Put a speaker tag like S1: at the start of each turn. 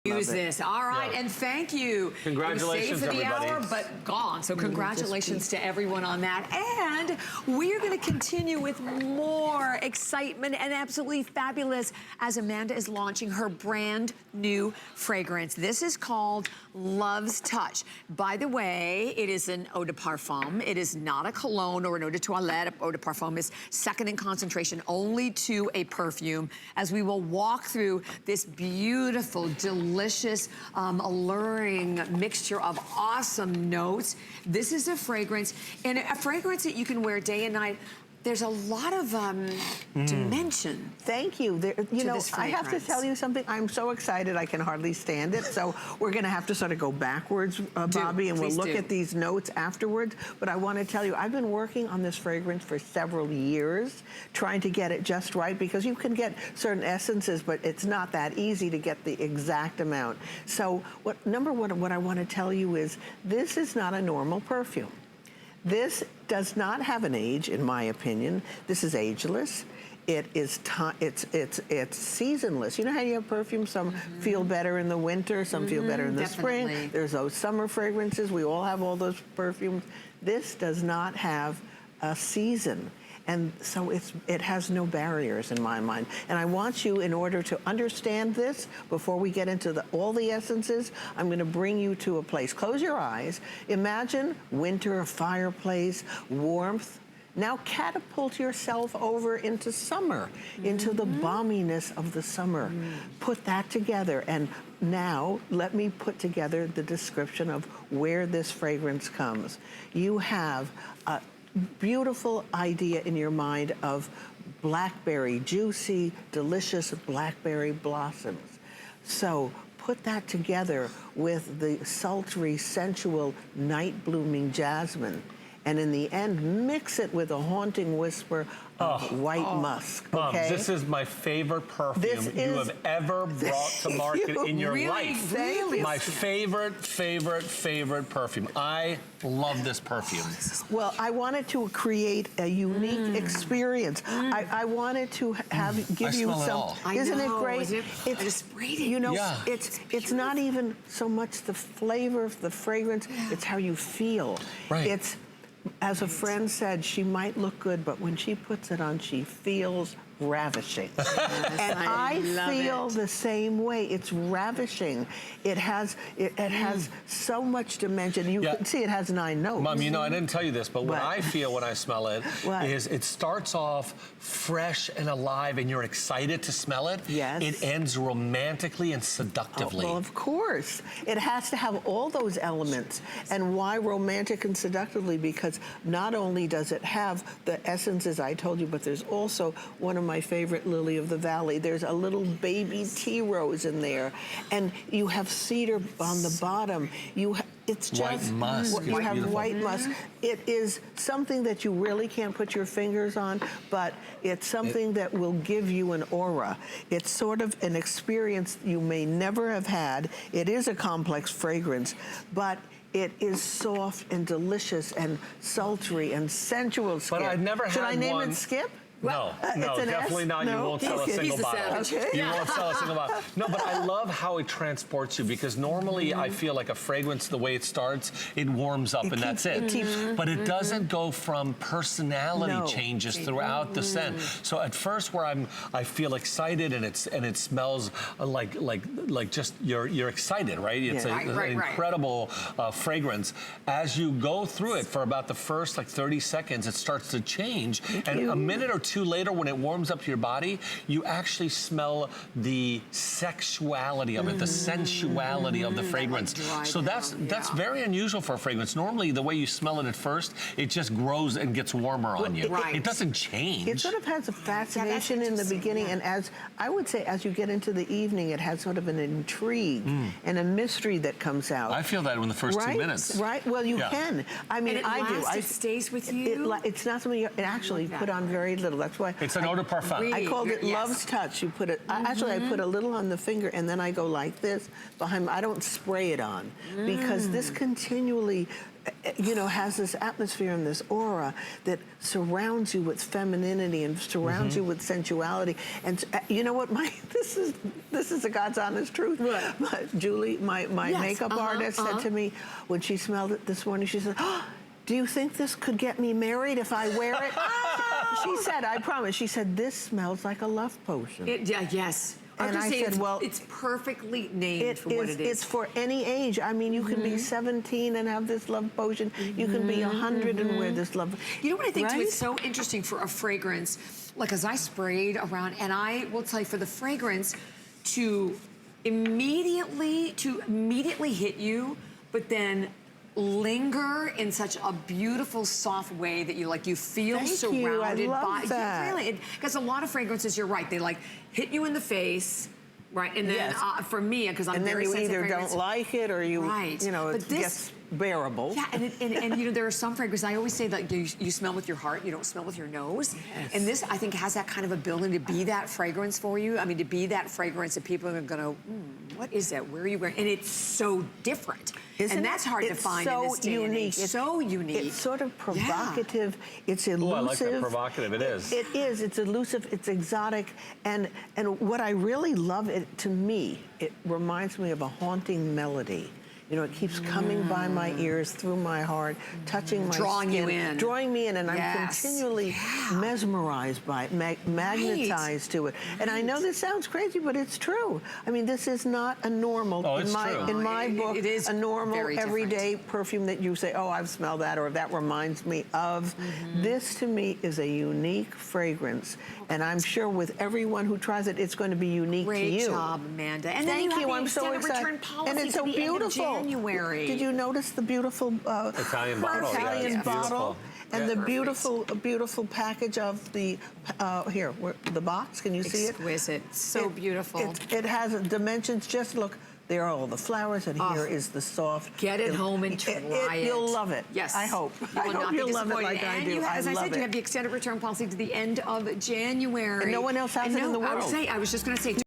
S1: Use this. All right, and thank you.
S2: Congratulations,
S1: for the
S2: everybody.
S1: hour, but gone. So congratulations to everyone on that. And we are going to continue with more excitement and absolutely fabulous as Amanda is launching her brand new fragrance. This is called Love's Touch. By the way, it is an Eau de Parfum. It is not a cologne or an Eau de Toilette. Eau de Parfum is second in concentration only to a perfume, as we will walk through this beautiful, delicious, alluring mixture of awesome notes. This is a fragrance, and a fragrance that you can wear day and night. There's a lot of dimension.
S3: Thank you. You know, I have to tell you something. I'm so excited I can hardly stand it. So we're going to have to sort of go backwards, Bobby, and we'll look at these notes afterwards. But I want to tell you, I've been working on this fragrance for several years, trying to get it just right, because you can get certain essences, but it's not that easy to get the exact amount. So number one, what I want to tell you is this is not a normal perfume. This does not have an age, in my opinion. This is ageless. It is it's seasonless. You know how you have perfumes? Some feel better in the winter, some feel better in the spring. There's those summer fragrances. We all have all those perfumes. This does not have a season. And so it has no barriers in my mind. And I want you, in order to understand this, before we get into all the essences, I'm going to bring you to a place. Close your eyes. Imagine winter, a fireplace, warmth. Now catapult yourself over into summer, into the balminess of the summer. Put that together. And now let me put together the description of where this fragrance comes. You have a beautiful idea in your mind of blackberry, juicy, delicious blackberry blossoms. So put that together with the sultry, sensual, night-blooming jasmine. And in the end, mix it with a haunting whisper of white musk, okay?
S2: This is my favorite perfume you have ever brought to market in your life.
S3: Really?
S2: My favorite perfume. I love this perfume.
S3: Well, I wanted to create a unique experience. I wanted to give you some. Isn't it great?
S1: I just sprayed it.
S3: You know, it's not even so much the flavor, the fragrance. It's how you feel.
S2: Right.
S3: It's, as a friend said, she might look good, but when she puts it on, she feels ravishing. And I feel the same way. It's ravishing. It has so much dimension. You can see it has 9 notes.
S2: Mom, you know, I didn't tell you this, but what I feel when I smell it is it starts off fresh and alive, and you're excited to smell it.
S3: Yes.
S2: It ends romantically and seductively.
S3: Well, of course. It has to have all those elements. And why romantic and seductively? Because not only does it have the essences I told you, but there's also one of my favorite lily of the valley. There's a little baby tea rose in there, and you have cedar on the bottom. It's just
S2: white musk.
S3: You have white musk. It is something that you really can't put your fingers on, but it's something that will give you an aura. It's sort of an experience you may never have had. It is a complex fragrance, but it is soft and delicious and sultry and sensual. Skip.
S2: But I've never had one.
S3: Should I name it Skip?
S2: No, definitely not. You won't sell a single bottle. You won't sell a single bottle. No, but I love how it transports you, because normally I feel like a fragrance, the way it starts, it warms up and that's it. But it doesn't go from personality changes throughout the scent. So at first, where I feel excited and it smells like just you're excited, right? It's an incredible fragrance. As you go through it for about the first 30 seconds, it starts to change, and a minute or two later, when it warms up to your body, you actually smell the sexuality of it, the sensuality of the fragrance. So that's very unusual for a fragrance. Normally, the way you smell it at first, it just grows and gets warmer on you. It doesn't change.
S3: It sort of has a fascination in the beginning, and as I would say, as you get into the evening, it has sort of an intrigue and a mystery that comes out.
S2: I feel that in the first 2 minutes.
S3: Right? Well, you can. I mean, I do.
S1: It stays with you?
S3: It's not something you actually put on very little. That's why
S2: it's an Eau de Parfum.
S3: I called it Love's Touch. You put it. Actually, I put a little on the finger, and then I go like this behind. I don't spray it on because this continually, you know, has this atmosphere and this aura that surrounds you with femininity and surrounds you with sensuality. And you know what? This is the God's honest truth.
S1: Right.
S3: But Julie, my makeup artist, said to me when she smelled it this morning, she said, "Oh, do you think this could get me married if I wear it?" She said, I promise. She said, "This smells like a love potion."
S1: Yes.
S3: And I said, well,
S1: it's perfectly named for what it is.
S3: It's for any age. I mean, you can be 17 and have this love potion. You can be 100 and wear this love.
S1: You know what I think too? It's so interesting for a fragrance. Like as I sprayed around, and I will tell you, for the fragrance to immediately hit you, but then linger in such a beautiful, soft way that you feel surrounded by.
S3: That.
S1: Really, because a lot of fragrances, you're right, they like hit you in the face, right? And then for me, because I'm very sensitive,
S3: and then you either don't like it or you, you know, it
S1: this,
S3: gets bearable.
S1: Yeah, and you know, there are some fragrances, I always say that you smell with your heart, you don't smell with your nose. Yes. And this, I think, has that kind of ability to be that fragrance for you. I mean, to be that fragrance that people are gonna, what is that? Where are you wearing? And it's so different. And that's hard to find in this day and age. It's so unique.
S3: It's sort of provocative. It's elusive.
S2: Oh, I like that, provocative. It is.
S3: It is. It's elusive. It's exotic. And what I really love, to me, it reminds me of a haunting melody. You know, it keeps coming by my ears, through my heart, touching my
S1: drawing
S3: skin,
S1: you in,
S3: drawing me in, and I'm continually mesmerized by it, magnetized to it. And I know this sounds crazy, but it's true. I mean, this is not a normal, in my book,
S1: it is
S3: a normal, everyday perfume that you say, oh, I've smelled that, or that reminds me of. This, to me, is a unique fragrance. And I'm sure with everyone who tries it, it's going to be unique to you.
S1: Great job, Amanda. And
S3: thank you.
S1: I'm
S3: so excited.
S1: Return policy
S3: and it's so beautiful.
S1: January.
S3: Did you notice the beautiful
S2: Italian bottle?
S3: Italian bottle, and the beautiful package of the the box. Can you see it?
S1: Exquisite. So beautiful.
S3: It has dimensions. Just look. There are all the flowers, and here is the soft.
S1: Get it home and try it.
S3: You'll love it.
S1: Yes.
S3: I hope. I hope you'll love it like I do.
S1: As I said, you have the extended return policy to the end of January.
S3: And no one else has it in the world.
S1: I was just going to say.